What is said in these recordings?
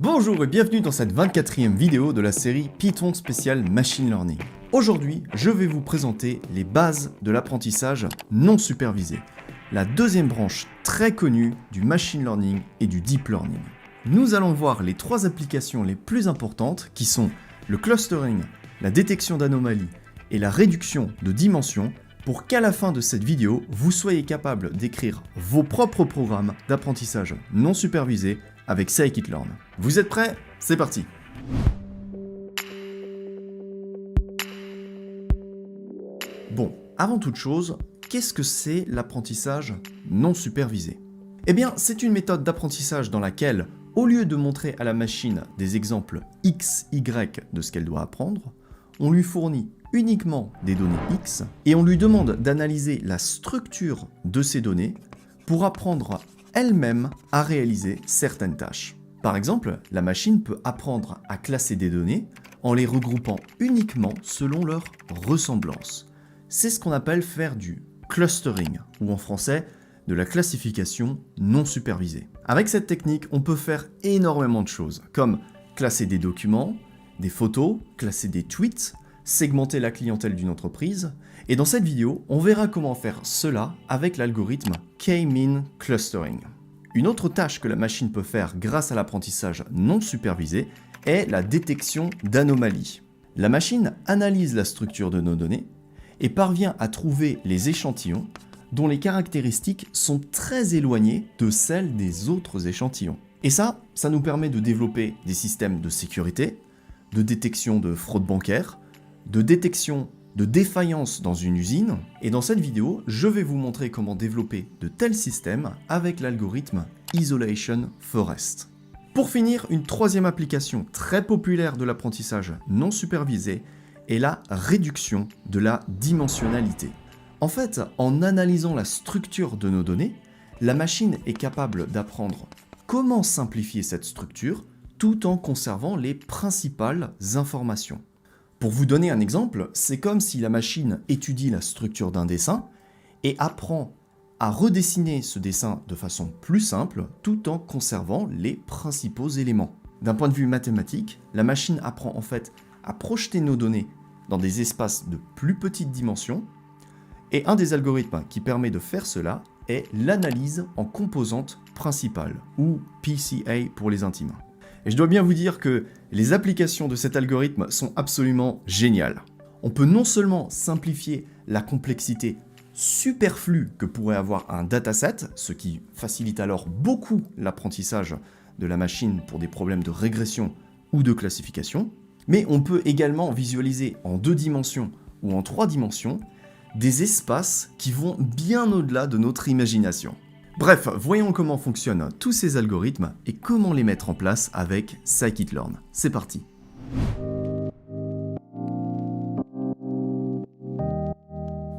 Bonjour et bienvenue dans cette 24e vidéo de la série Python spécial Machine Learning. Aujourd'hui, je vais vous présenter les bases de l'apprentissage non supervisé, la deuxième branche très connue du Machine Learning et du Deep Learning. Nous allons voir les trois applications les plus importantes qui sont le clustering, la détection d'anomalies et la réduction de dimensions pour qu'à la fin de cette vidéo, vous soyez capable d'écrire vos propres programmes d'apprentissage non supervisé avec scikit-learn. Vous êtes prêts? C'est parti! Bon, avant toute chose, qu'est-ce que c'est l'apprentissage non supervisé? Eh bien, c'est une méthode d'apprentissage dans laquelle, au lieu de montrer à la machine des exemples X, Y de ce qu'elle doit apprendre, on lui fournit uniquement des données X et on lui demande d'analyser la structure de ces données pour apprendre elle-même à réaliser certaines tâches. Par exemple, la machine peut apprendre à classer des données en les regroupant uniquement selon leur ressemblance. C'est ce qu'on appelle faire du clustering, ou en français, de la classification non supervisée. Avec cette technique, on peut faire énormément de choses, comme classer des documents, des photos, classer des tweets, segmenter la clientèle d'une entreprise, et dans cette vidéo, on verra comment faire cela avec l'algorithme K-mean clustering. Une autre tâche que la machine peut faire grâce à l'apprentissage non supervisé est la détection d'anomalies. La machine analyse la structure de nos données et parvient à trouver les échantillons dont les caractéristiques sont très éloignées de celles des autres échantillons. Et ça nous permet de développer des systèmes de sécurité, de détection de fraude bancaire, de détection de défaillance dans une usine, et dans cette vidéo, je vais vous montrer comment développer de tels systèmes avec l'algorithme Isolation Forest. Pour finir, une troisième application très populaire de l'apprentissage non supervisé est la réduction de la dimensionnalité. En fait, en analysant la structure de nos données, la machine est capable d'apprendre comment simplifier cette structure tout en conservant les principales informations. Pour vous donner un exemple, c'est comme si la machine étudie la structure d'un dessin et apprend à redessiner ce dessin de façon plus simple tout en conservant les principaux éléments. D'un point de vue mathématique, la machine apprend en fait à projeter nos données dans des espaces de plus petites dimensions, et un des algorithmes qui permet de faire cela est l'analyse en composantes principales, ou PCA pour les intimes. Et je dois bien vous dire que les applications de cet algorithme sont absolument géniales. On peut non seulement simplifier la complexité superflue que pourrait avoir un dataset, ce qui facilite alors beaucoup l'apprentissage de la machine pour des problèmes de régression ou de classification, mais on peut également visualiser en 2 dimensions ou en 3 dimensions des espaces qui vont bien au-delà de notre imagination. Bref, voyons comment fonctionnent tous ces algorithmes et comment les mettre en place avec scikit-learn. C'est parti.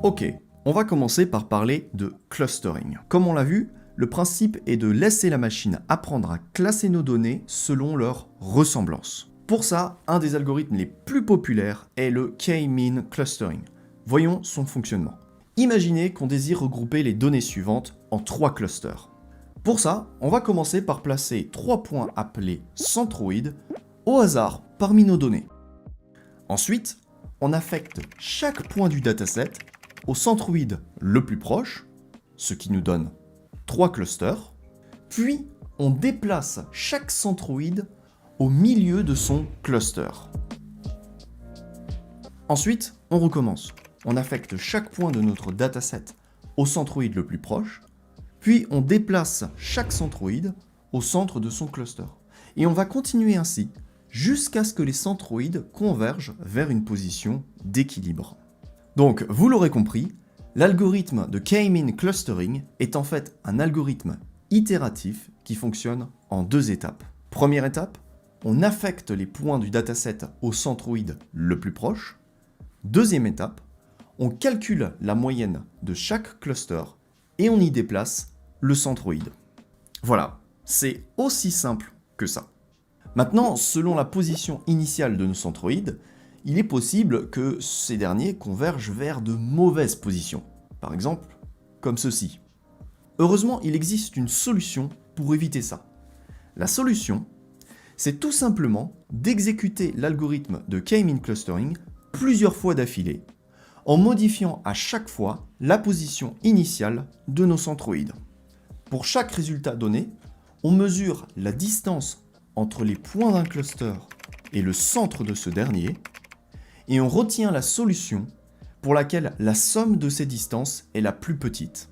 Ok, on va commencer par parler de clustering. Comme on l'a vu, le principe est de laisser la machine apprendre à classer nos données selon leur ressemblance. Pour ça, un des algorithmes les plus populaires est le K-mean clustering. Voyons son fonctionnement. Imaginez qu'on désire regrouper les données suivantes en 3 clusters. Pour ça, on va commencer par placer 3 points appelés centroïdes au hasard parmi nos données. Ensuite, on affecte chaque point du dataset au centroïde le plus proche, ce qui nous donne 3 clusters, puis on déplace chaque centroïde au milieu de son cluster. Ensuite, on recommence. On affecte chaque point de notre dataset au centroïde le plus proche, puis on déplace chaque centroïde au centre de son cluster. Et on va continuer ainsi jusqu'à ce que les centroïdes convergent vers une position d'équilibre. Donc, vous l'aurez compris, l'algorithme de K-mean clustering est en fait un algorithme itératif qui fonctionne en 2 étapes. Première étape, on affecte les points du dataset au centroïde le plus proche. Deuxième étape, on calcule la moyenne de chaque cluster et on y déplace le centroïde. Voilà, c'est aussi simple que ça. Maintenant, selon la position initiale de nos centroïdes, il est possible que ces derniers convergent vers de mauvaises positions. Par exemple, comme ceci. Heureusement, il existe une solution pour éviter ça. La solution, C'est tout simplement d'exécuter l'algorithme de K-mean clustering plusieurs fois d'affilée, en modifiant à chaque fois la position initiale de nos centroïdes. Pour chaque résultat donné, on mesure la distance entre les points d'un cluster et le centre de ce dernier, et on retient la solution pour laquelle la somme de ces distances est la plus petite.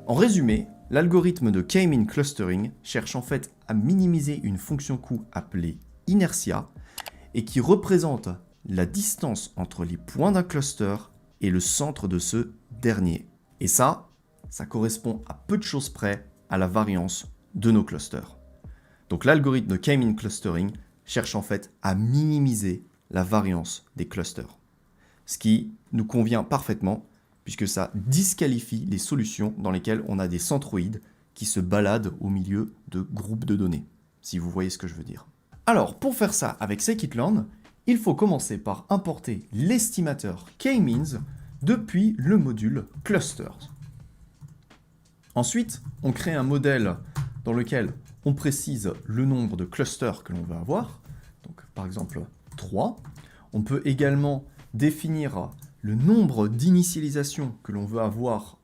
En résumé, l'algorithme de K-mean clustering cherche en fait à minimiser une fonction coût appelée inertia et qui représente la distance entre les points d'un cluster et le centre de ce dernier. Et ça correspond à peu de choses près à la variance de nos clusters. Donc l'algorithme de K-mean clustering cherche en fait à minimiser la variance des clusters. Ce qui nous convient parfaitement puisque ça disqualifie les solutions dans lesquelles on a des centroïdes qui se baladent au milieu de groupes de données, si vous voyez ce que je veux dire. Alors, pour faire ça avec scikit-learn, il faut commencer par importer l'estimateur k-means depuis le module clusters. Ensuite, on crée un modèle dans lequel on précise le nombre de clusters que l'on veut avoir, donc par exemple 3. On peut également définir le nombre d'initialisations que l'on veut avoir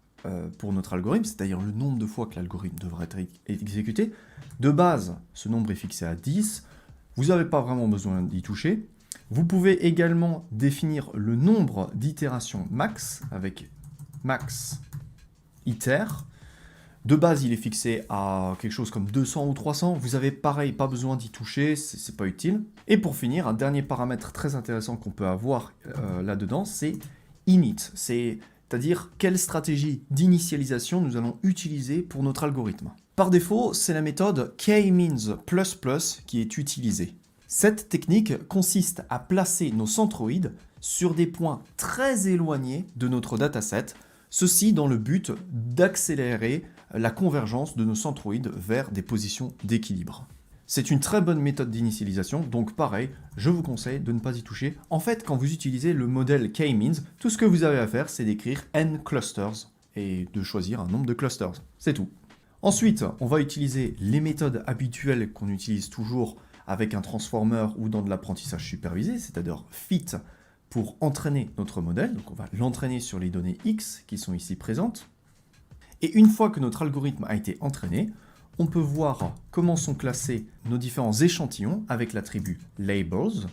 pour notre algorithme, c'est-à-dire le nombre de fois que l'algorithme devrait être exécuté. De base, ce nombre est fixé à 10. Vous n'avez pas vraiment besoin d'y toucher. Vous pouvez également définir le nombre d'itérations max avec max iter. De base, il est fixé à quelque chose comme 200 ou 300. Vous avez pareil, pas besoin d'y toucher, c'est pas utile. Et pour finir, un dernier paramètre très intéressant qu'on peut avoir là-dedans, c'est init. C'est-à-dire quelle stratégie d'initialisation nous allons utiliser pour notre algorithme. Par défaut, c'est la méthode k-means++ qui est utilisée. Cette technique consiste à placer nos centroïdes sur des points très éloignés de notre dataset, ceci dans le but d'accélérer la convergence de nos centroïdes vers des positions d'équilibre. C'est une très bonne méthode d'initialisation, donc pareil, je vous conseille de ne pas y toucher. En fait, quand vous utilisez le modèle k-means, tout ce que vous avez à faire, c'est d'écrire n clusters et de choisir un nombre de clusters. C'est tout. Ensuite, on va utiliser les méthodes habituelles qu'on utilise toujours avec un transformer ou dans de l'apprentissage supervisé, c'est-à-dire fit pour entraîner notre modèle. Donc on va l'entraîner sur les données X qui sont ici présentes. Et une fois que notre algorithme a été entraîné, on peut voir comment sont classés nos différents échantillons avec l'attribut labels,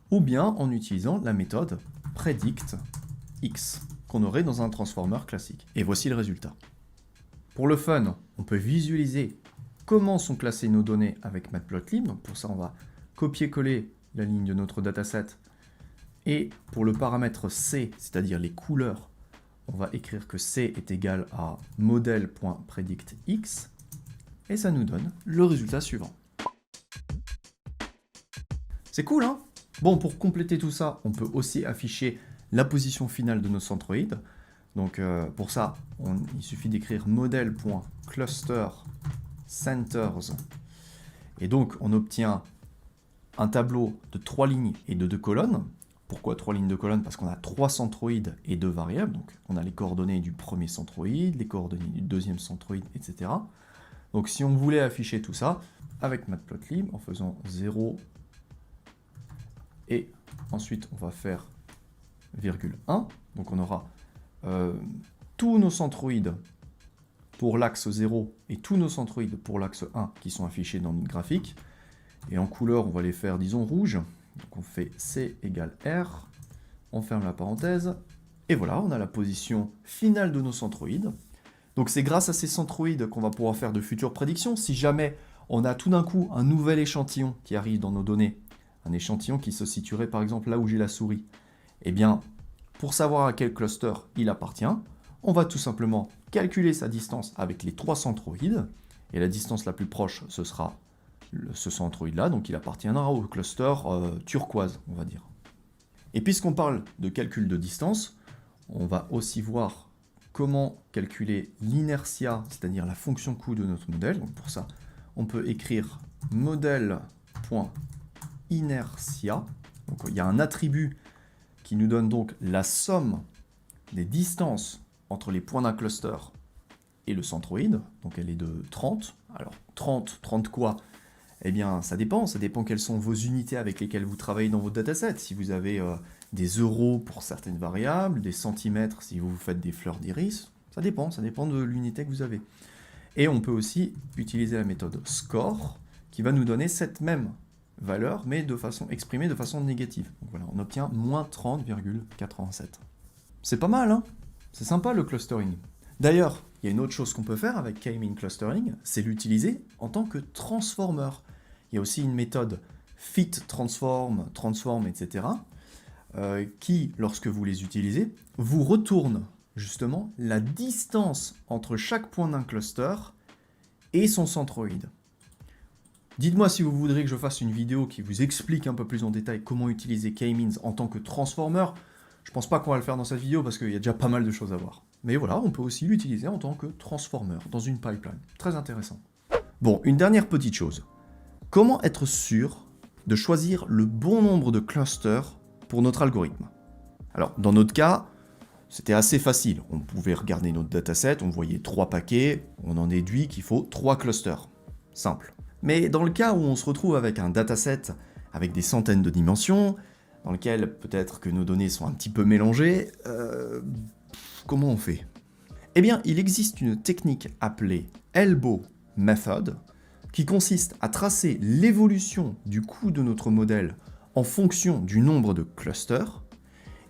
ou bien en utilisant la méthode predictX qu'on aurait dans un transformer classique. Et voici le résultat. Pour le fun, on peut visualiser comment sont classées nos données avec Matplotlib. Donc pour ça, on va copier-coller la ligne de notre dataset. Et pour le paramètre C, c'est-à-dire les couleurs, on va écrire que C est égal à model.predictX. Et ça nous donne le résultat suivant. C'est cool, hein? Bon, pour compléter tout ça, on peut aussi afficher la position finale de nos centroïdes. Donc pour ça, il suffit d'écrire model.clusterCenters. Et donc on obtient un tableau de 3 lignes et de 2 colonnes. Pourquoi 3 lignes de colonnes? Parce qu'on a 3 centroïdes et 2 variables. Donc on a les coordonnées du premier centroïde, les coordonnées du deuxième centroïde, etc. Donc si on voulait afficher tout ça avec Matplotlib en faisant 0 et ensuite on va faire virgule 1, donc on aura tous nos centroïdes pour l'axe 0 et tous nos centroïdes pour l'axe 1 qui sont affichés dans notre graphique. Et en couleur, on va les faire, disons, rouge. Donc on fait C égale R, on ferme la parenthèse, et voilà, on a la position finale de nos centroïdes. Donc c'est grâce à ces centroïdes qu'on va pouvoir faire de futures prédictions. Si jamais on a tout d'un coup un nouvel échantillon qui arrive dans nos données, un échantillon qui se situerait par exemple là où j'ai la souris, eh bien, pour savoir à quel cluster il appartient, on va tout simplement calculer sa distance avec les 3 centroïdes, et la distance la plus proche, ce sera ce centroïde-là, donc il appartiendra au cluster turquoise, on va dire. Et puisqu'on parle de calcul de distance, on va aussi voir comment calculer l'inertia, c'est-à-dire la fonction coût de notre modèle. Donc pour ça, on peut écrire model.inertia. Donc il y a un attribut qui nous donne donc la somme des distances entre les points d'un cluster et le centroïde, donc elle est de 30. Alors 30 quoi? Eh bien ça dépend quelles sont vos unités avec lesquelles vous travaillez dans votre dataset. Si vous avez des euros pour certaines variables, des centimètres si vous faites des fleurs d'iris, ça dépend de l'unité que vous avez. Et on peut aussi utiliser la méthode score, qui va nous donner cette même valeur, mais exprimée de façon négative. Donc voilà, on obtient moins 30,87. C'est pas mal, hein? C'est sympa le clustering. D'ailleurs, il y a une autre chose qu'on peut faire avec K-mean clustering, c'est l'utiliser en tant que transformer. Il y a aussi une méthode fit transform, etc., qui, lorsque vous les utilisez, vous retourne justement la distance entre chaque point d'un cluster et son centroïde. Dites-moi si vous voudrez que je fasse une vidéo qui vous explique un peu plus en détail comment utiliser K-means en tant que transformer. Je pense pas qu'on va le faire dans cette vidéo parce qu'il y a déjà pas mal de choses à voir. Mais voilà, on peut aussi l'utiliser en tant que transformer dans une pipeline. Très intéressant. Bon, une dernière petite chose. Comment être sûr de choisir le bon nombre de clusters pour notre algorithme? Alors, dans notre cas, c'était assez facile. On pouvait regarder notre dataset, on voyait 3 paquets, on en déduit qu'il faut 3 clusters. Simple. Mais dans le cas où on se retrouve avec un dataset avec des centaines de dimensions, dans lequel peut-être que nos données sont un petit peu mélangées, comment on fait? Eh bien, il existe une technique appelée Elbow Method, qui consiste à tracer l'évolution du coût de notre modèle en fonction du nombre de clusters,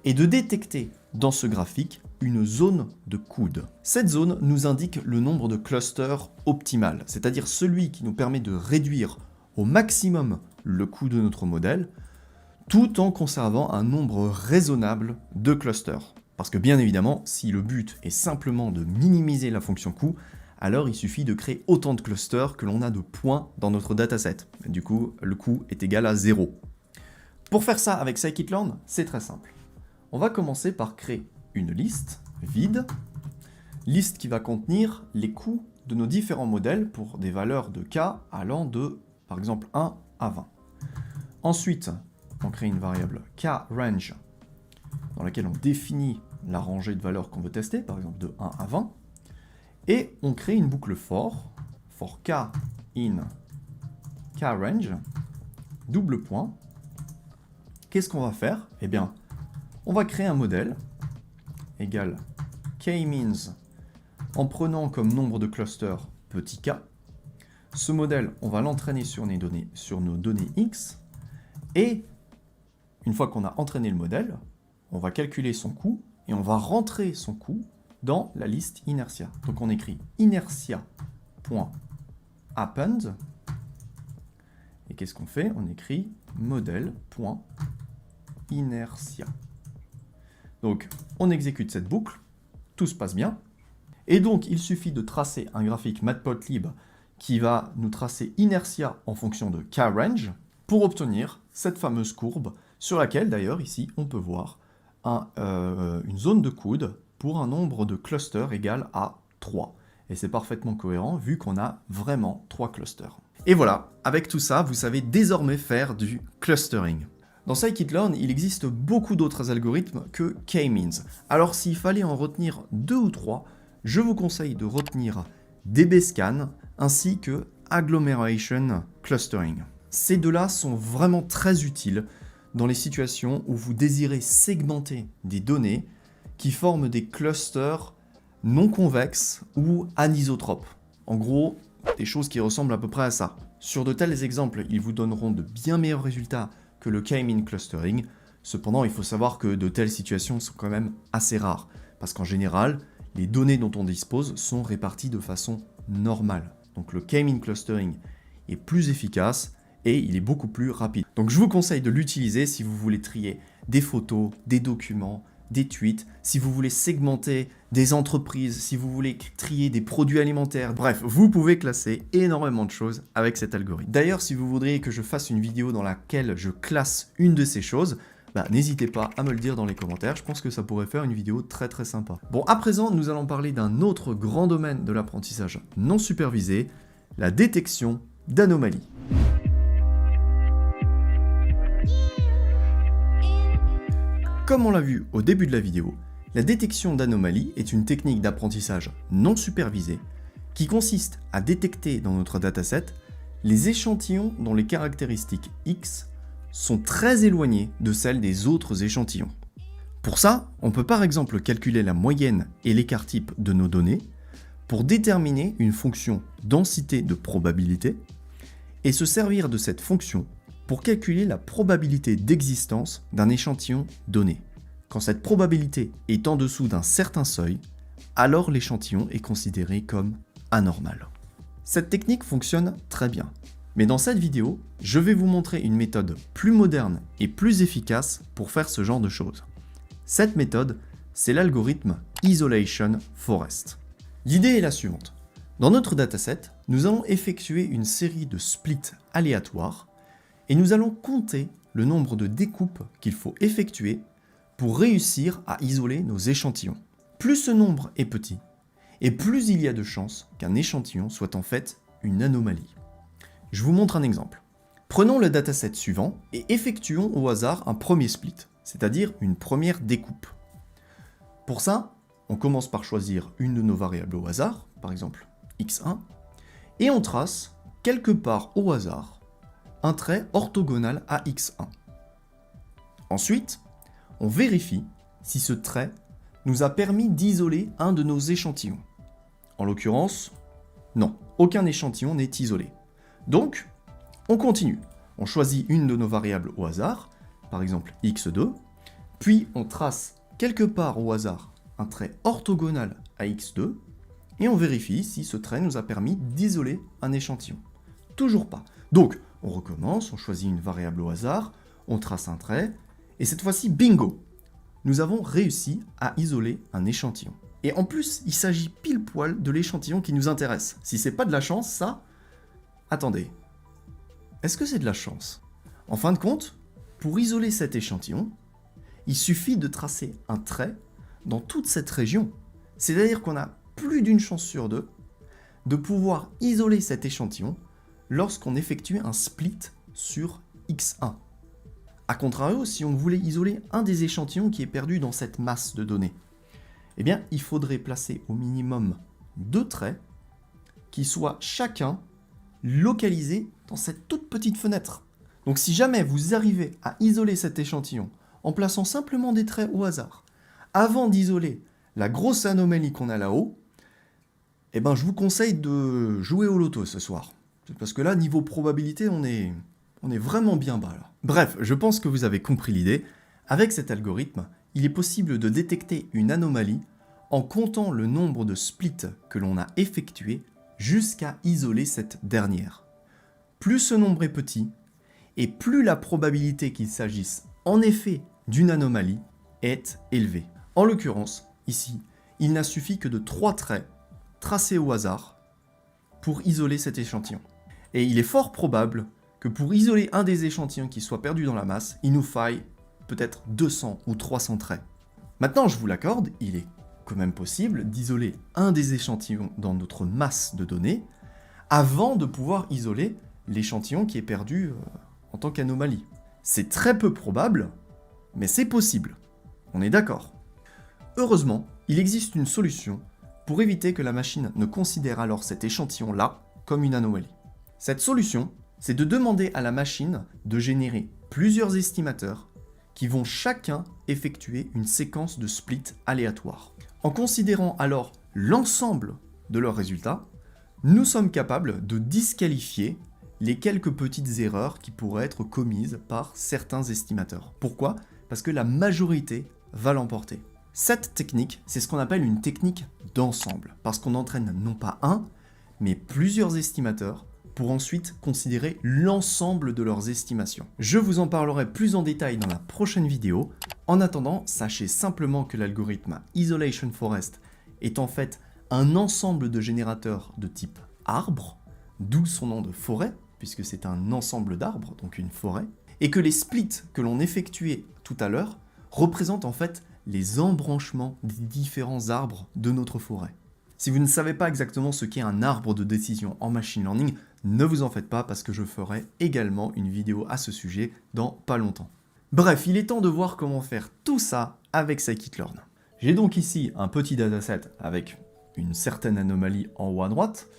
et de détecter dans ce graphique une zone de coude. Cette zone nous indique le nombre de clusters optimal, c'est-à-dire celui qui nous permet de réduire au maximum le coût de notre modèle, tout en conservant un nombre raisonnable de clusters. Parce que bien évidemment, si le but est simplement de minimiser la fonction coût, alors il suffit de créer autant de clusters que l'on a de points dans notre dataset. Du coup, le coût est égal à 0. Pour faire ça avec scikit-learn, c'est très simple. On va commencer par créer une liste vide, liste qui va contenir les coûts de nos différents modèles pour des valeurs de k allant de, par exemple, 1 à 20. Ensuite, on crée une variable kRange dans laquelle on définit la rangée de valeurs qu'on veut tester, par exemple de 1 à 20, et on crée une boucle for k in kRange, double point. Qu'est-ce qu'on va faire? Eh bien, on va créer un modèle égal k-means en prenant comme nombre de clusters petit k. Ce modèle, on va l'entraîner sur nos données x, et une fois qu'on a entraîné le modèle, on va calculer son coût et on va rentrer son coût dans la liste inertia. Donc on écrit inertia.append, et qu'est-ce qu'on fait? On écrit modèle.inertia. Donc on exécute cette boucle, tout se passe bien, et donc il suffit de tracer un graphique matplotlib qui va nous tracer inertia en fonction de kRange pour obtenir cette fameuse courbe sur laquelle d'ailleurs ici on peut voir une zone de coude pour un nombre de clusters égal à 3. Et c'est parfaitement cohérent vu qu'on a vraiment 3 clusters. Et voilà, avec tout ça, vous savez désormais faire du clustering. Dans scikit-learn, il existe beaucoup d'autres algorithmes que k-means. Alors s'il fallait en retenir 2 ou 3, je vous conseille de retenir dbscan ainsi que agglomeration clustering. Ces deux-là sont vraiment très utiles dans les situations où vous désirez segmenter des données qui forment des clusters non convexes ou anisotropes. En gros, des choses qui ressemblent à peu près à ça. Sur de tels exemples, ils vous donneront de bien meilleurs résultats que le k-mean clustering. Cependant, il faut savoir que de telles situations sont quand même assez rares, parce qu'en général, les données dont on dispose sont réparties de façon normale. Donc le k-mean clustering est plus efficace et il est beaucoup plus rapide. Donc je vous conseille de l'utiliser si vous voulez trier des photos, des documents, des tweets, si vous voulez segmenter des entreprises, si vous voulez trier des produits alimentaires, bref, vous pouvez classer énormément de choses avec cet algorithme. D'ailleurs, si vous voudriez que je fasse une vidéo dans laquelle je classe une de ces choses, n'hésitez pas à me le dire dans les commentaires, je pense que ça pourrait faire une vidéo très très sympa. Bon, à présent, nous allons parler d'un autre grand domaine de l'apprentissage non supervisé, la détection d'anomalies. Comme on l'a vu au début de la vidéo, La détection d'anomalies est une technique d'apprentissage non supervisée qui consiste à détecter dans notre dataset les échantillons dont les caractéristiques X sont très éloignées de celles des autres échantillons. Pour ça, on peut par exemple calculer la moyenne et l'écart type de nos données pour déterminer une fonction densité de probabilité et se servir de cette fonction pour calculer la probabilité d'existence d'un échantillon donné. Quand cette probabilité est en dessous d'un certain seuil, alors l'échantillon est considéré comme anormal. Cette technique fonctionne très bien, mais dans cette vidéo, je vais vous montrer une méthode plus moderne et plus efficace pour faire ce genre de choses. Cette méthode, c'est l'algorithme Isolation Forest. L'idée est la suivante. Dans notre dataset, nous allons effectuer une série de splits aléatoires et nous allons compter le nombre de découpes qu'il faut effectuer pour réussir à isoler nos échantillons. Plus ce nombre est petit, et plus il y a de chances qu'un échantillon soit en fait une anomalie. Je vous montre un exemple. Prenons le dataset suivant et effectuons au hasard un premier split, c'est-à-dire une première découpe. Pour ça, on commence par choisir une de nos variables au hasard, par exemple x1, et on trace quelque part au hasard un trait orthogonal à x1. Ensuite, on vérifie si ce trait nous a permis d'isoler un de nos échantillons. En l'occurrence, non, aucun échantillon n'est isolé. Donc, on continue. On choisit une de nos variables au hasard, par exemple x2, puis on trace quelque part au hasard un trait orthogonal à x2, et on vérifie si ce trait nous a permis d'isoler un échantillon. Toujours pas. Donc, on recommence, on choisit une variable au hasard, on trace un trait, et cette fois-ci, bingo! Nous avons réussi à isoler un échantillon. Et en plus, il s'agit pile poil de l'échantillon qui nous intéresse. Si c'est pas de la chance, ça... Attendez. Est-ce que c'est de la chance? En fin de compte, pour isoler cet échantillon, il suffit de tracer un trait dans toute cette région. C'est-à-dire qu'on a plus d'une chance sur deux de pouvoir isoler cet échantillon lorsqu'on effectue un split sur x1. A contrario, si on voulait isoler un des échantillons qui est perdu dans cette masse de données, eh bien, il faudrait placer au minimum 2 traits qui soient chacun localisés dans cette toute petite fenêtre. Donc si jamais vous arrivez à isoler cet échantillon en plaçant simplement des traits au hasard, avant d'isoler la grosse anomalie qu'on a là-haut, eh ben, je vous conseille de jouer au loto ce soir. Parce que là, niveau probabilité, on est vraiment bien bas là. Bref, je pense que vous avez compris l'idée. Avec cet algorithme, il est possible de détecter une anomalie en comptant le nombre de splits que l'on a effectués jusqu'à isoler cette dernière. Plus ce nombre est petit, et plus la probabilité qu'il s'agisse en effet d'une anomalie est élevée. En l'occurrence, ici, il n'a suffi que de 3 traits tracés au hasard pour isoler cet échantillon. Et il est fort probable que pour isoler un des échantillons qui soit perdu dans la masse, il nous faille peut-être 200 ou 300 traits. Maintenant, je vous l'accorde, il est quand même possible d'isoler un des échantillons dans notre masse de données avant de pouvoir isoler l'échantillon qui est perdu en tant qu'anomalie. C'est très peu probable, mais c'est possible. On est d'accord. Heureusement, il existe une solution pour éviter que la machine ne considère alors cet échantillon-là comme une anomalie. Cette solution, c'est de demander à la machine de générer plusieurs estimateurs qui vont chacun effectuer une séquence de splits aléatoires. En considérant alors l'ensemble de leurs résultats, nous sommes capables de disqualifier les quelques petites erreurs qui pourraient être commises par certains estimateurs. Pourquoi? Parce que la majorité va l'emporter. Cette technique, c'est ce qu'on appelle une technique d'ensemble, parce qu'on entraîne non pas un, mais plusieurs estimateurs pour ensuite considérer l'ensemble de leurs estimations. Je vous en parlerai plus en détail dans la prochaine vidéo. En attendant, sachez simplement que l'algorithme Isolation Forest est en fait un ensemble de générateurs de type arbre, d'où son nom de forêt, puisque c'est un ensemble d'arbres, donc une forêt, et que les splits que l'on effectuait tout à l'heure représentent en fait les embranchements des différents arbres de notre forêt. Si vous ne savez pas exactement ce qu'est un arbre de décision en machine learning, ne vous en faites pas parce que je ferai également une vidéo à ce sujet dans pas longtemps. Bref, il est temps de voir comment faire tout ça avec scikit-learn. J'ai donc ici un petit dataset avec une certaine anomalie en haut à droite,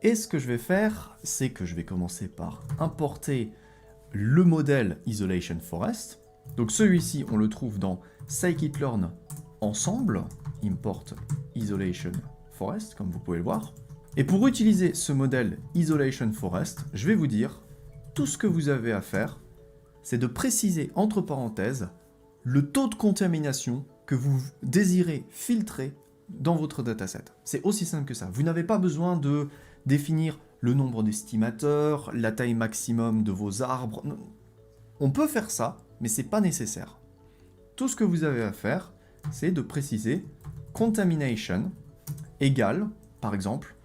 et ce que je vais faire, c'est que je vais commencer par importer le modèle Isolation Forest. Donc celui-ci, on le trouve dans scikit-learn ensemble, import Isolation Forest, comme vous pouvez le voir. Et pour utiliser ce modèle Isolation Forest, je vais vous dire, tout ce que vous avez à faire, c'est de préciser entre parenthèses le taux de contamination que vous désirez filtrer dans votre dataset. C'est aussi simple que ça. Vous n'avez pas besoin de définir le nombre d'estimateurs, la taille maximum de vos arbres. On peut faire ça, mais c'est pas nécessaire. Tout ce que vous avez à faire, c'est de préciser contamination égale, par exemple,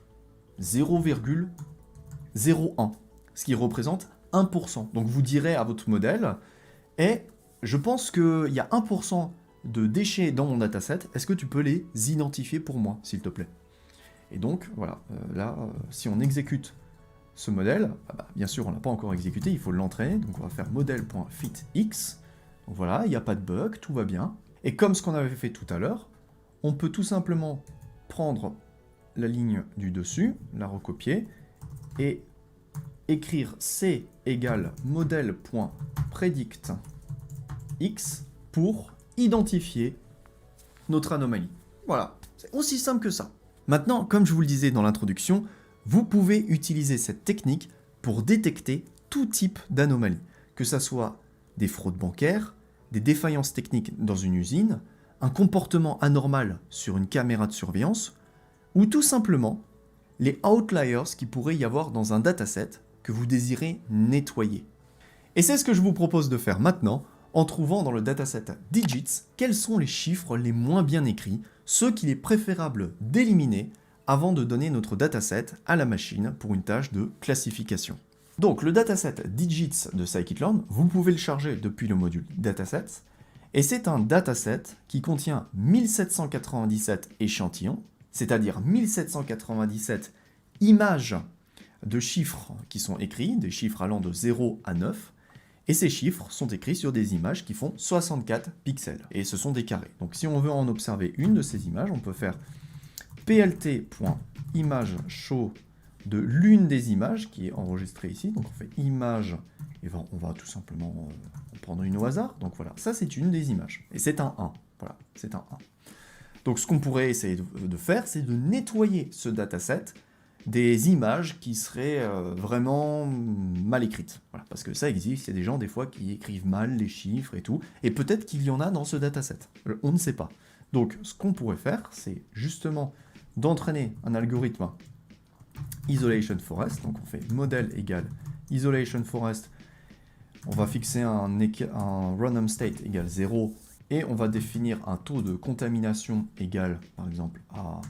0,01, ce qui représente 1%. Donc vous direz à votre modèle, et je pense qu'il y a 1% de déchets dans mon dataset, est-ce que tu peux les identifier pour moi, s'il te plaît? Et donc, voilà, si on exécute ce modèle, bien sûr, on ne l'a pas encore exécuté, il faut l'entraîner, donc on va faire model.fitx. Donc voilà, il n'y a pas de bug, tout va bien. Et comme ce qu'on avait fait tout à l'heure, on peut tout simplement prendre la ligne du dessus, la recopier, et écrire c égale model.predictx pour identifier notre anomalie. Voilà, c'est aussi simple que ça. Maintenant, comme je vous le disais dans l'introduction, vous pouvez utiliser cette technique pour détecter tout type d'anomalie, que ce soit des fraudes bancaires, des défaillances techniques dans une usine, un comportement anormal sur une caméra de surveillance, ou tout simplement les outliers qu'il pourrait y avoir dans un dataset que vous désirez nettoyer. Et c'est ce que je vous propose de faire maintenant en trouvant dans le dataset digits quels sont les chiffres les moins bien écrits, ceux qu'il est préférable d'éliminer avant de donner notre dataset à la machine pour une tâche de classification. Donc le dataset digits de scikit-learn, vous pouvez le charger depuis le module datasets, et c'est un dataset qui contient 1797 échantillons, c'est-à-dire 1797 images de chiffres qui sont écrits, des chiffres allant de 0 à 9, et ces chiffres sont écrits sur des images qui font 64 pixels, et ce sont des carrés. Donc si on veut en observer une de ces images, on peut faire plt.imageShow de l'une des images qui est enregistrée ici, donc on fait image, et on va tout simplement prendre une au hasard, donc voilà, ça c'est une des images, et c'est un 1, voilà, c'est un 1. Donc ce qu'on pourrait essayer de faire, c'est de nettoyer ce dataset des images qui seraient vraiment mal écrites. Voilà, parce que ça existe, il y a des gens des fois qui écrivent mal les chiffres et tout, et peut-être qu'il y en a dans ce dataset, on ne sait pas. Donc ce qu'on pourrait faire, c'est justement d'entraîner un algorithme Isolation Forest, donc on fait modèle égale Isolation Forest, on va fixer un random state égale 0, et on va définir un taux de contamination égal, par exemple, à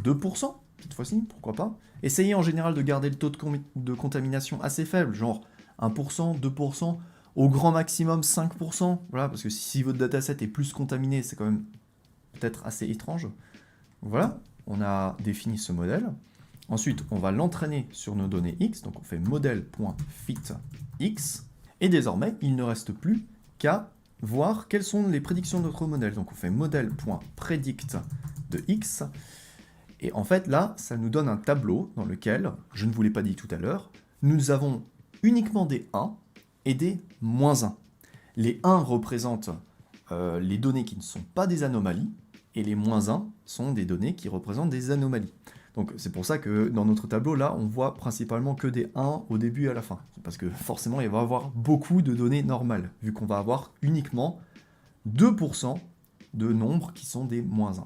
2%, cette fois-ci, pourquoi pas. Essayez en général de garder le taux de contamination assez faible, genre 1%, 2%, au grand maximum 5%, voilà, parce que si votre dataset est plus contaminé, c'est quand même peut-être assez étrange. Voilà, on a défini ce modèle. Ensuite, on va l'entraîner sur nos données X, donc on fait model.fitx, et désormais, il ne reste plus qu'à voir quelles sont les prédictions de notre modèle. Donc on fait model.predict de x, et en fait là, ça nous donne un tableau dans lequel, je ne vous l'ai pas dit tout à l'heure, nous avons uniquement des 1 et des moins 1. Les 1 représentent les données qui ne sont pas des anomalies, et les moins 1 sont des données qui représentent des anomalies. Donc c'est pour ça que dans notre tableau, là, on voit principalement que des 1 au début et à la fin. Parce que forcément, il va y avoir beaucoup de données normales, vu qu'on va avoir uniquement 2% de nombres qui sont des moins 1.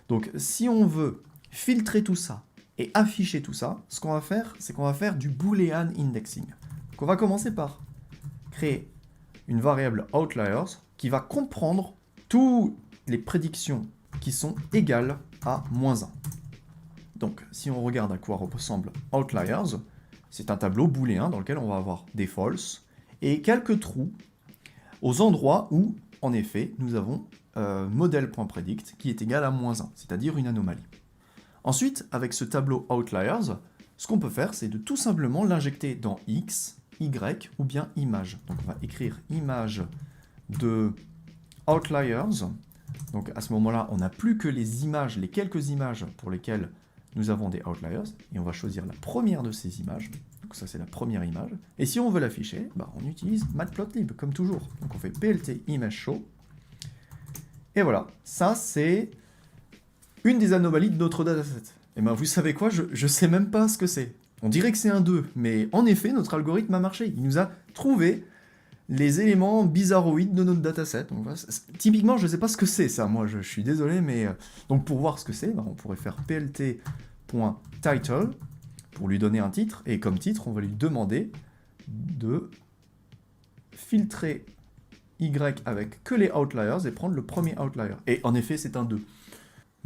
Donc si on veut filtrer tout ça et afficher tout ça, ce qu'on va faire, c'est qu'on va faire du Boolean indexing. Donc on va commencer par créer une variable outliers qui va comprendre toutes les prédictions qui sont égales à moins 1. Donc, si on regarde à quoi ressemble outliers, c'est un tableau booléen dans lequel on va avoir des false et quelques trous aux endroits où, en effet, nous avons model.predict qui est égal à moins 1, c'est-à-dire une anomalie. Ensuite, avec ce tableau outliers, ce qu'on peut faire, c'est de tout simplement l'injecter dans x, y ou bien image. Donc, on va écrire image de outliers Donc à ce moment-là, on n'a plus que les images, les quelques images pour lesquelles nous avons des outliers, et on va choisir la première de ces images. Donc ça c'est la première image. Et si on veut l'afficher, on utilise matplotlib, comme toujours. Donc on fait plt image show. Et voilà, ça c'est une des anomalies de notre dataset. Et vous savez quoi, je sais même pas ce que c'est. On dirait que c'est un 2, mais en effet, notre algorithme a marché. Il nous a trouvé les éléments bizarroïdes de notre dataset. Donc, voilà, typiquement, je ne sais pas ce que c'est ça, moi je suis désolé, mais... donc pour voir ce que c'est, on pourrait faire plt.title pour lui donner un titre, et comme titre, on va lui demander de filtrer Y avec que les outliers et prendre le premier outlier. Et en effet, c'est un 2.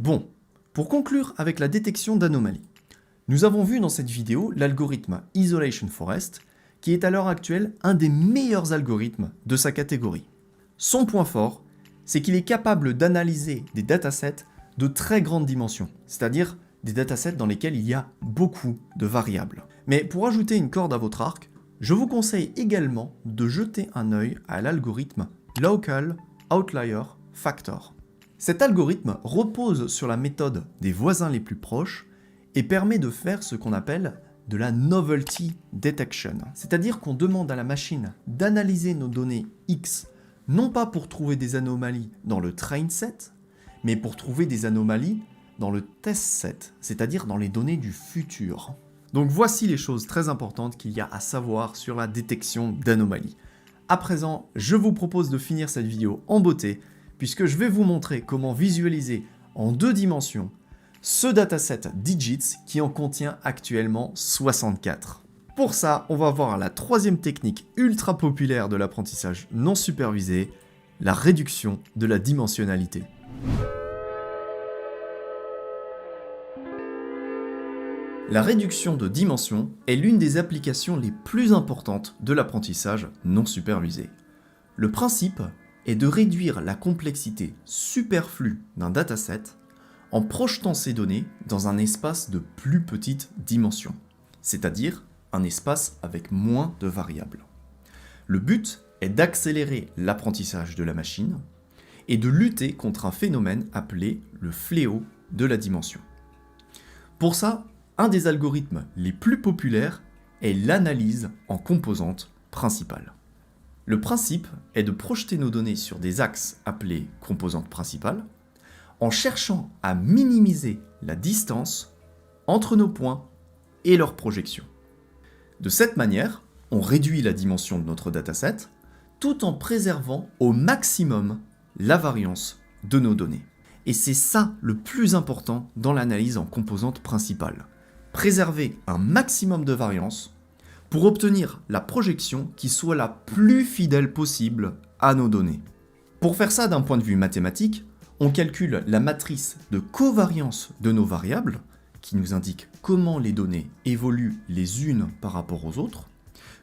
Bon, pour conclure avec la détection d'anomalies, nous avons vu dans cette vidéo l'algorithme Isolation Forest, qui est à l'heure actuelle un des meilleurs algorithmes de sa catégorie. Son point fort, c'est qu'il est capable d'analyser des datasets de très grande dimension, c'est-à-dire des datasets dans lesquels il y a beaucoup de variables. Mais pour ajouter une corde à votre arc, je vous conseille également de jeter un œil à l'algorithme Local Outlier Factor. Cet algorithme repose sur la méthode des voisins les plus proches et permet de faire ce qu'on appelle de la novelty detection. C'est-à-dire qu'on demande à la machine d'analyser nos données X, non pas pour trouver des anomalies dans le train set, mais pour trouver des anomalies dans le test set, c'est-à-dire dans les données du futur. Donc voici les choses très importantes qu'il y a à savoir sur la détection d'anomalies. À présent, je vous propose de finir cette vidéo en beauté, puisque je vais vous montrer comment visualiser en 2 dimensions ce dataset Digits qui en contient actuellement 64. Pour ça, on va voir la 3e technique ultra populaire de l'apprentissage non supervisé, la réduction de la dimensionnalité. La réduction de dimension est l'une des applications les plus importantes de l'apprentissage non supervisé. Le principe est de réduire la complexité superflue d'un dataset en projetant ces données dans un espace de plus petite dimension, c'est-à-dire un espace avec moins de variables. Le but est d'accélérer l'apprentissage de la machine et de lutter contre un phénomène appelé le fléau de la dimension. Pour ça, un des algorithmes les plus populaires est l'analyse en composantes principales. Le principe est de projeter nos données sur des axes appelés composantes principales, en cherchant à minimiser la distance entre nos points et leur projection. De cette manière, on réduit la dimension de notre dataset tout en préservant au maximum la variance de nos données. Et c'est ça le plus important dans l'analyse en composantes principales. Préserver un maximum de variance pour obtenir la projection qui soit la plus fidèle possible à nos données. Pour faire ça d'un point de vue mathématique, on calcule la matrice de covariance de nos variables, qui nous indique comment les données évoluent les unes par rapport aux autres,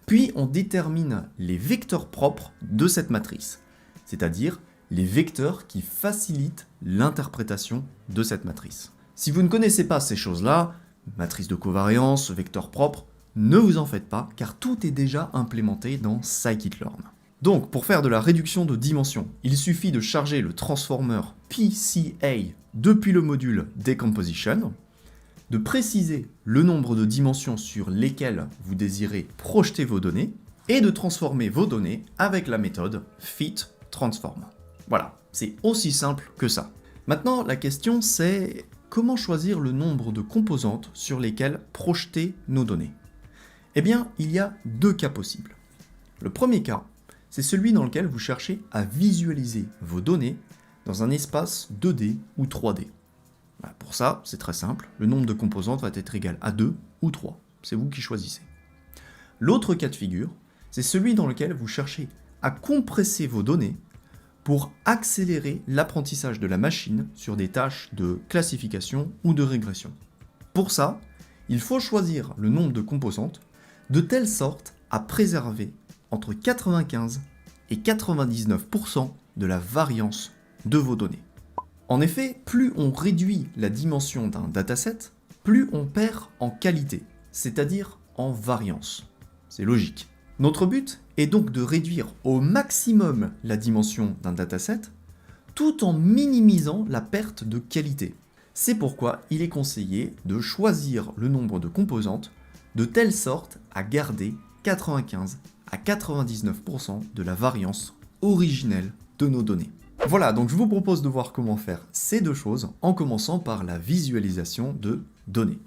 puis on détermine les vecteurs propres de cette matrice, c'est-à-dire les vecteurs qui facilitent l'interprétation de cette matrice. Si vous ne connaissez pas ces choses-là, matrice de covariance, vecteurs propres, ne vous en faites pas, car tout est déjà implémenté dans scikit-learn. Donc, pour faire de la réduction de dimension, il suffit de charger le transformer PCA depuis le module Decomposition, de préciser le nombre de dimensions sur lesquelles vous désirez projeter vos données, et de transformer vos données avec la méthode FitTransform. Voilà, c'est aussi simple que ça. Maintenant, la question c'est comment choisir le nombre de composantes sur lesquelles projeter nos données? Eh bien, il y a 2 cas possibles. Le premier cas, c'est celui dans lequel vous cherchez à visualiser vos données dans un espace 2D ou 3D. Pour ça, c'est très simple, le nombre de composantes va être égal à 2 ou 3, c'est vous qui choisissez. L'autre cas de figure, c'est celui dans lequel vous cherchez à compresser vos données pour accélérer l'apprentissage de la machine sur des tâches de classification ou de régression. Pour ça, il faut choisir le nombre de composantes de telle sorte à préserver entre 95 et 99% de la variance de vos données. En effet, plus on réduit la dimension d'un dataset, plus on perd en qualité, c'est-à-dire en variance. C'est logique. Notre but est donc de réduire au maximum la dimension d'un dataset tout en minimisant la perte de qualité. C'est pourquoi il est conseillé de choisir le nombre de composantes de telle sorte à garder 95 à 99% de la variance originelle de nos données. Voilà, donc je vous propose de voir comment faire ces deux choses en commençant par la visualisation de données.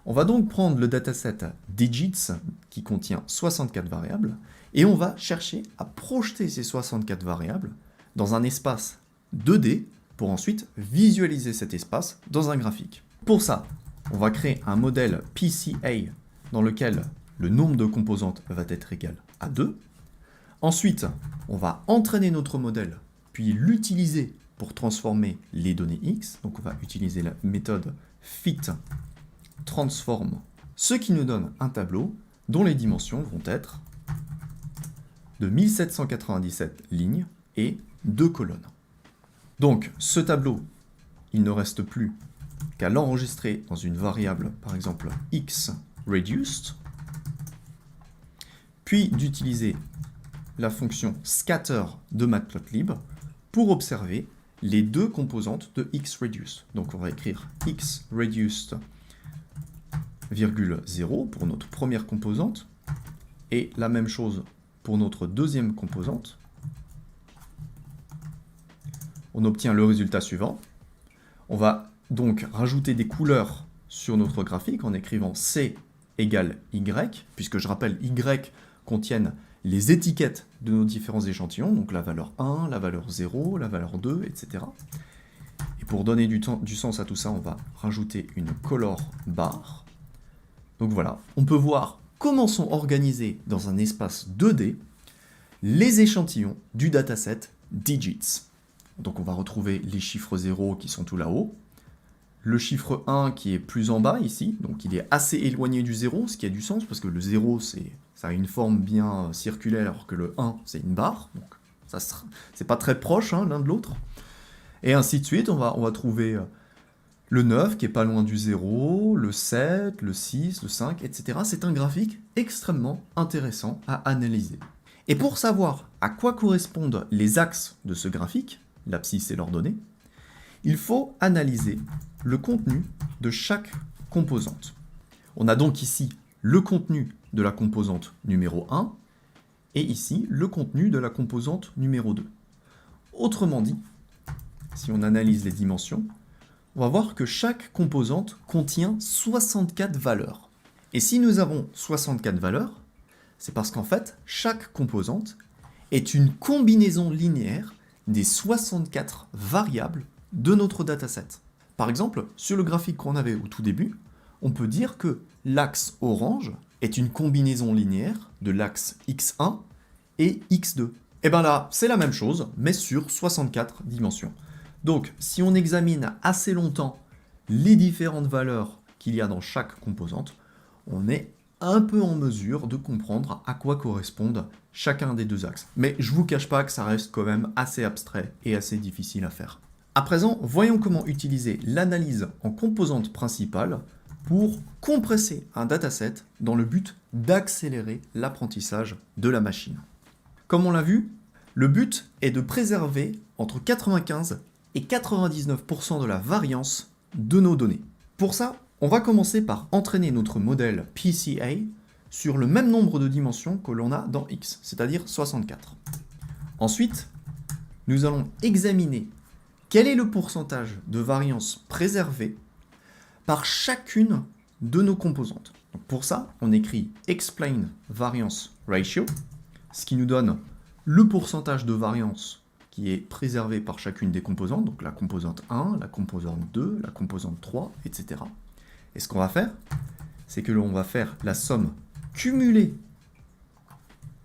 On va donc prendre le dataset digits qui contient 64 variables et on va chercher à projeter ces 64 variables dans un espace 2D pour ensuite visualiser cet espace dans un graphique. Pour ça, on va créer un modèle PCA dans lequel le nombre de composantes va être égal à 2. Ensuite, on va entraîner notre modèle, puis l'utiliser pour transformer les données X. Donc on va utiliser la méthode fit transform, ce qui nous donne un tableau dont les dimensions vont être de 1797 lignes et 2 colonnes. Donc ce tableau, il ne reste plus qu'à l'enregistrer dans une variable, par exemple xReduced, puis d'utiliser la fonction scatter de Matplotlib pour observer les deux composantes de xReduced. Donc on va écrire xReduced, 0 pour notre première composante, et la même chose pour notre deuxième composante. On obtient le résultat suivant. On va donc rajouter des couleurs sur notre graphique en écrivant C égale Y, puisque je rappelle, Y contiennent les étiquettes de nos différents échantillons, donc la valeur 1, la valeur 0, la valeur 2, etc. Et pour donner du sens à tout ça, on va rajouter une color bar. Donc voilà, on peut voir comment sont organisés dans un espace 2D les échantillons du dataset digits. Donc on va retrouver les chiffres 0 qui sont tout là-haut, le chiffre 1 qui est plus en bas ici, donc il est assez éloigné du 0, ce qui a du sens parce que le 0 ça a une forme bien circulaire alors que le 1 c'est une barre, donc c'est pas très proche l'un de l'autre. Et ainsi de suite, on va trouver le 9 qui est pas loin du 0, le 7, le 6, le 5, etc. C'est un graphique extrêmement intéressant à analyser. Et pour savoir à quoi correspondent les axes de ce graphique, l'abscisse et l'ordonnée, il faut analyser le contenu de chaque composante. On a donc ici le contenu de la composante numéro 1 et ici le contenu de la composante numéro 2. Autrement dit, si on analyse les dimensions, on va voir que chaque composante contient 64 valeurs. Et si nous avons 64 valeurs, c'est parce qu'en fait, chaque composante est une combinaison linéaire des 64 variables de notre dataset. Par exemple, sur le graphique qu'on avait au tout début, on peut dire que l'axe orange est une combinaison linéaire de l'axe x1 et x2. Et bien là, c'est la même chose, mais sur 64 dimensions. Donc, si on examine assez longtemps les différentes valeurs qu'il y a dans chaque composante, on est un peu en mesure de comprendre à quoi correspondent chacun des deux axes. Mais je vous cache pas que ça reste quand même assez abstrait et assez difficile à faire. À présent, voyons comment utiliser l'analyse en composante principale pour compresser un dataset dans le but d'accélérer l'apprentissage de la machine. Comme on l'a vu, le but est de préserver entre 95 et 99% de la variance de nos données. Pour ça, on va commencer par entraîner notre modèle PCA sur le même nombre de dimensions que l'on a dans X, c'est-à-dire 64. Ensuite, nous allons examiner quel est le pourcentage de variance préservé par chacune de nos composantes. Donc pour ça, on écrit explain variance ratio, ce qui nous donne le pourcentage de variance qui est préservé par chacune des composantes, donc la composante 1, la composante 2, la composante 3, etc. Et ce qu'on va faire, c'est que l'on va faire la somme cumulée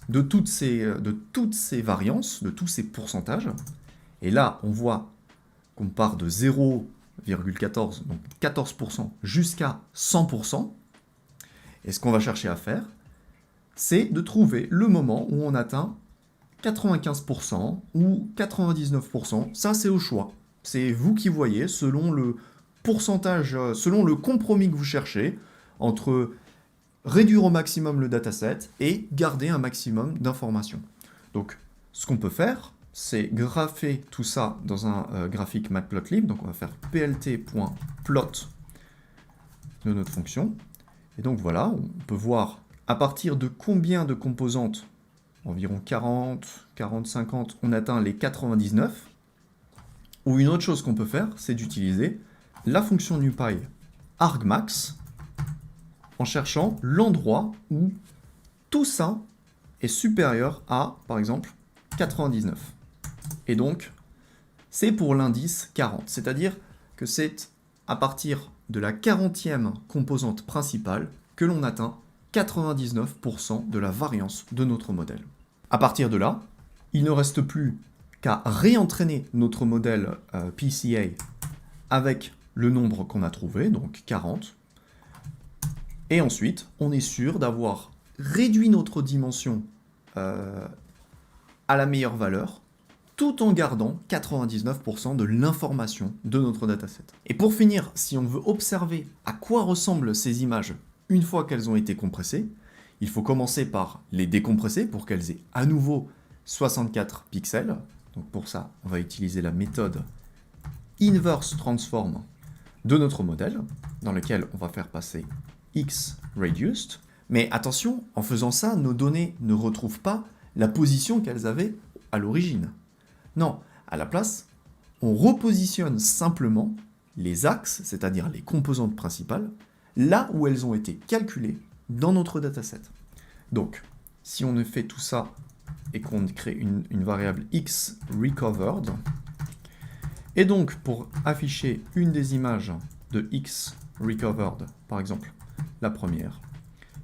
de toutes ces variances, de tous ces pourcentages. Et là, on voit qu'on part de 0,14, donc 14%, jusqu'à 100%. Et ce qu'on va chercher à faire, c'est de trouver le moment où on atteint 95% ou 99%. Ça, c'est au choix. C'est vous qui voyez, selon le pourcentage, selon le compromis que vous cherchez, entre réduire au maximum le dataset et garder un maximum d'informations. Donc, ce qu'on peut faire, c'est grapher tout ça dans un graphique matplotlib. Donc on va faire plt.plot de notre fonction. Et donc voilà, on peut voir à partir de combien de composantes, environ 40, 40, 50, on atteint les 99. Ou une autre chose qu'on peut faire, c'est d'utiliser la fonction NumPy argmax en cherchant l'endroit où tout ça est supérieur à, par exemple, 99. Et donc, c'est pour l'indice 40, c'est-à-dire que c'est à partir de la 40e composante principale que l'on atteint 99% de la variance de notre modèle. À partir de là, il ne reste plus qu'à réentraîner notre modèle PCA avec le nombre qu'on a trouvé, donc 40. Et ensuite, on est sûr d'avoir réduit notre dimension à la meilleure valeur, tout en gardant 99% de l'information de notre dataset. Et pour finir, si on veut observer à quoi ressemblent ces images une fois qu'elles ont été compressées, il faut commencer par les décompresser pour qu'elles aient à nouveau 64 pixels. Donc pour ça, on va utiliser la méthode inverse transform de notre modèle, dans lequel on va faire passer xReduced. Mais attention, en faisant ça, nos données ne retrouvent pas la position qu'elles avaient à l'origine. Non, à la place, on repositionne simplement les axes, c'est-à-dire les composantes principales, là où elles ont été calculées dans notre dataset. Donc, si on fait tout ça et qu'on crée une variable xRecovered, et donc pour afficher une des images de xRecovered, par exemple la première,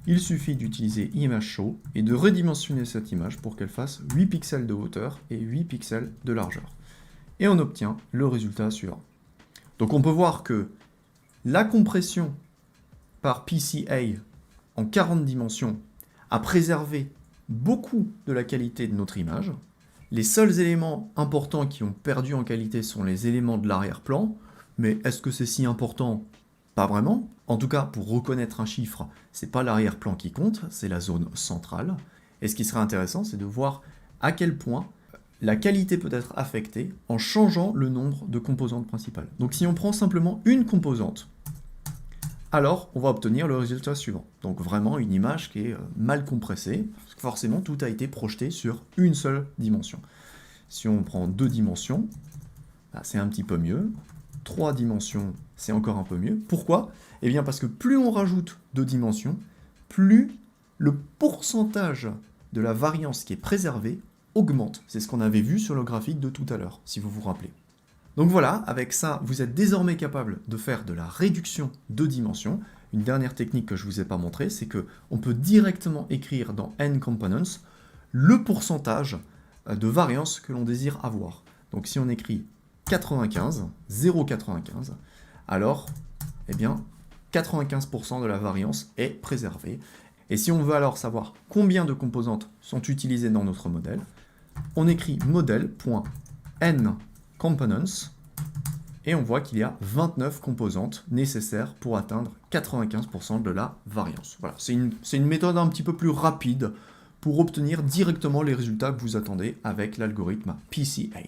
il suffit d'utiliser ImageShow et de redimensionner cette image pour qu'elle fasse 8 pixels de hauteur et 8 pixels de largeur. Et on obtient le résultat suivant. Donc on peut voir que la compression par PCA en 40 dimensions a préservé beaucoup de la qualité de notre image. Les seuls éléments importants qui ont perdu en qualité sont les éléments de l'arrière-plan, mais est-ce que c'est si important? Pas vraiment. En tout cas, pour reconnaître un chiffre, c'est pas l'arrière-plan qui compte, c'est la zone centrale. Et ce qui serait intéressant, c'est de voir à quel point la qualité peut être affectée en changeant le nombre de composantes principales. Donc si on prend simplement une composante, alors on va obtenir le résultat suivant. Donc vraiment une image qui est mal compressée, parce que forcément tout a été projeté sur une seule dimension. Si on prend 2 dimensions, c'est un petit peu mieux. 3 dimensions, c'est encore un peu mieux. Pourquoi? Eh bien parce que plus on rajoute 2 dimensions, plus le pourcentage de la variance qui est préservée augmente. C'est ce qu'on avait vu sur le graphique de tout à l'heure, si vous vous rappelez. Donc voilà, avec ça, vous êtes désormais capable de faire de la réduction de dimensions. Une dernière technique que je ne vous ai pas montrée, c'est qu'on peut directement écrire dans nComponents le pourcentage de variance que l'on désire avoir. Donc si on écrit 95, 0,95, alors, eh bien, 95% de la variance est préservée. Et si on veut alors savoir combien de composantes sont utilisées dans notre modèle, on écrit model.nComponents et on voit qu'il y a 29 composantes nécessaires pour atteindre 95% de la variance. Voilà, c'est une méthode un petit peu plus rapide pour obtenir directement les résultats que vous attendez avec l'algorithme PCA.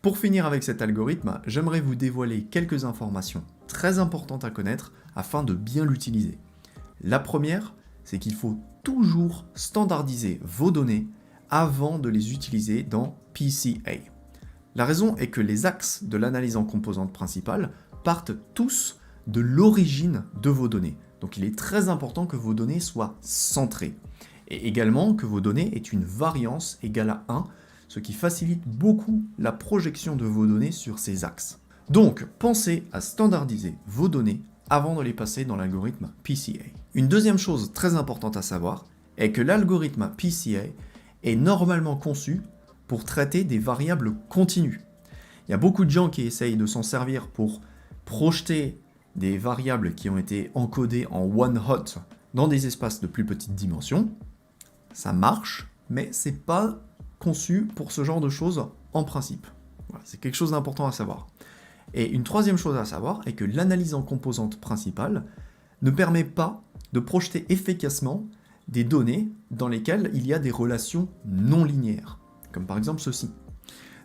Pour finir avec cet algorithme, j'aimerais vous dévoiler quelques informations très importantes à connaître afin de bien l'utiliser. La première, c'est qu'il faut toujours standardiser vos données avant de les utiliser dans PCA. La raison est que les axes de l'analyse en composantes principales partent tous de l'origine de vos données. Donc il est très important que vos données soient centrées. Et également que vos données aient une variance égale à 1, ce qui facilite beaucoup la projection de vos données sur ces axes. Donc pensez à standardiser vos données avant de les passer dans l'algorithme PCA. Une deuxième chose très importante à savoir est que l'algorithme PCA est normalement conçu pour traiter des variables continues. Il y a beaucoup de gens qui essayent de s'en servir pour projeter des variables qui ont été encodées en one hot dans des espaces de plus petite dimension. Ça marche, mais c'est pas conçu pour ce genre de choses en principe. Voilà, c'est quelque chose d'important à savoir. Et une troisième chose à savoir est que l'analyse en composantes principales ne permet pas de projeter efficacement des données dans lesquelles il y a des relations non linéaires, comme par exemple ceci.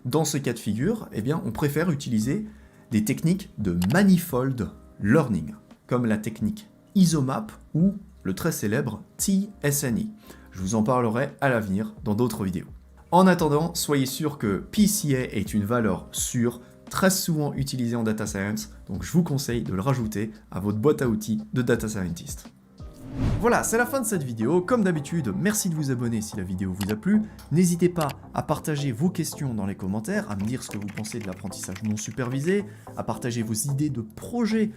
dans ce cas de figure, eh bien, on préfère utiliser des techniques de manifold learning, comme la technique ISOMAP ou le très célèbre TSNE. Je vous en parlerai à l'avenir dans d'autres vidéos. En attendant, soyez sûr que PCA est une valeur sûre, très souvent utilisée en data science, donc je vous conseille de le rajouter à votre boîte à outils de data scientist. Voilà, c'est la fin de cette vidéo. Comme d'habitude, merci de vous abonner si la vidéo vous a plu. N'hésitez pas à partager vos questions dans les commentaires, à me dire ce que vous pensez de l'apprentissage non supervisé, à partager vos idées de projets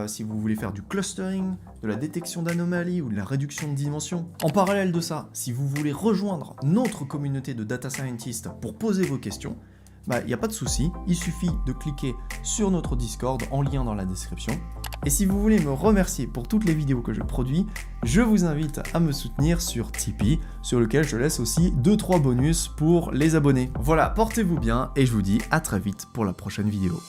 si vous voulez faire du clustering, de la détection d'anomalies ou de la réduction de dimensions. En parallèle de ça, si vous voulez rejoindre notre communauté de data scientists pour poser vos questions, il n'y a pas de souci, il suffit de cliquer sur notre Discord en lien dans la description. Et si vous voulez me remercier pour toutes les vidéos que je produis, je vous invite à me soutenir sur Tipeee, sur lequel je laisse aussi 2-3 bonus pour les abonnés. Voilà, portez-vous bien et je vous dis à très vite pour la prochaine vidéo.